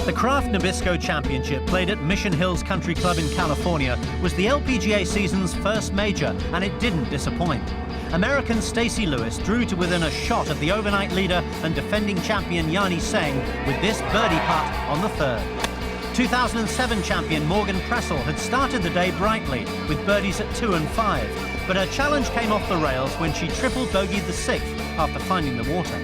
The Kraft Nabisco Championship, played at Mission Hills Country Club in California, was the LPGA season's first major, and it didn't disappoint. American Stacey Lewis drew to within a shot of the overnight leader and defending champion Yani Tseng with this birdie putt on the third. 2007 champion Morgan Pressel had started the day brightly with birdies at 2 and 5, but her challenge came off the rails when she triple bogeyed the 6th after finding the water.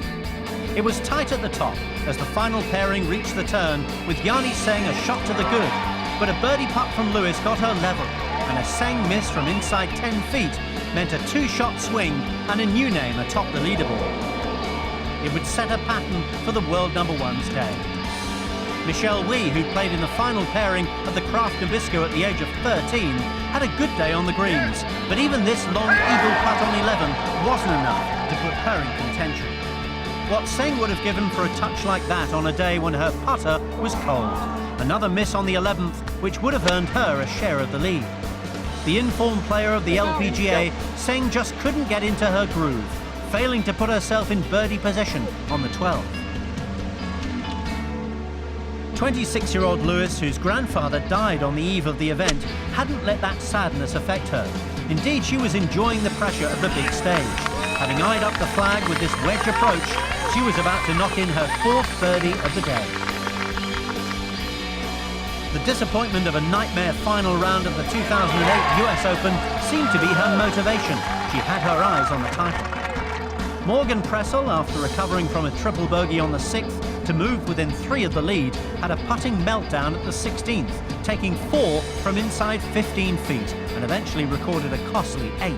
It was tight at the top as the final pairing reached the turn, with Yani Tseng a shot to the good, but a birdie putt from Lewis got her level, and a Tseng miss from inside 10 feet meant a 2-shot swing and a new name atop the leaderboard. It would set a pattern for the world #1's day. Michelle Wie, who played in the final pairing at the Kraft Nabisco at the age of 13, had a good day on the greens, but even this long eagle putt on 11 wasn't enough to put her in contention. What Tseng would have given for a touch like that on a day when her putter was cold. Another miss on the 11th, which would have earned her a share of the lead. The informed player of the LPGA, Tseng just couldn't get into her groove, failing to put herself in birdie position on the 12th. 26-year-old Lewis, whose grandfather died on the eve of the event, hadn't let that sadness affect her. Indeed, she was enjoying the pressure of the big stage. Having eyed up the flag with this wedge approach, she was about to knock in her 4th birdie of the day. The disappointment of a nightmare final round of the 2008 US Open seemed to be her motivation. She had her eyes on the title. Morgan Pressel, after recovering from a triple bogey on the 6th to move within 3 of the lead, had a putting meltdown at the 16th, taking 4 from inside 15 feet, and eventually recorded a costly 8.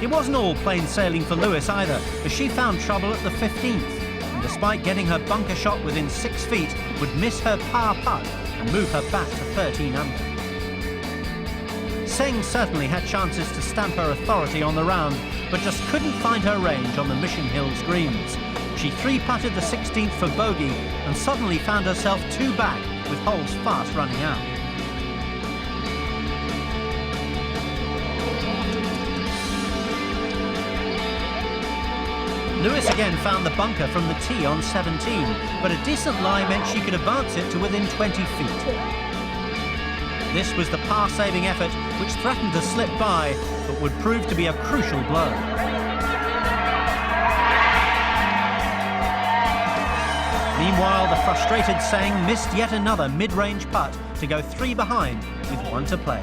It wasn't all plain sailing for Lewis either, as she found trouble at the 15th, and despite getting her bunker shot within 6 feet, would miss her par putt and move her back to 13 under. Tseng certainly had chances to stamp her authority on the round, but just couldn't find her range on the Mission Hills greens. She 3-putted the 16th for bogey and suddenly found herself 2 back with holes fast running out. Lewis again found the bunker from the tee on 17, but a decent lie meant she could advance it to within 20 feet. This was the par-saving effort which threatened to slip by, but would prove to be a crucial blow. Meanwhile, the frustrated Tseng missed yet another mid-range putt to go 3 behind with 1 to play.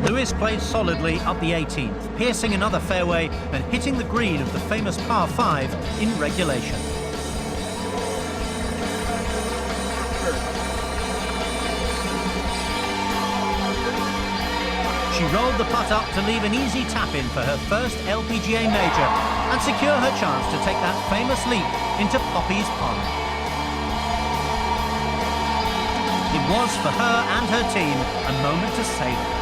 Lewis played solidly up the 18th, piercing another fairway and hitting the green of the famous par 5 in regulation. She rolled the putt up to leave an easy tap-in for her first LPGA major and secure her chance to take that famous leap into Poppy's Pond. It was, for her and her team, a moment to savor.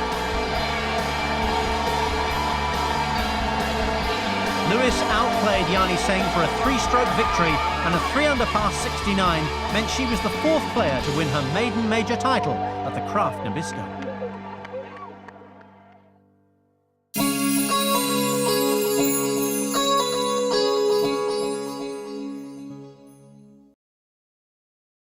Lewis outplayed Yani Tseng for a 3-stroke victory, and a 3-under par 69 meant she was the 4th player to win her maiden major title at the Kraft Nabisco.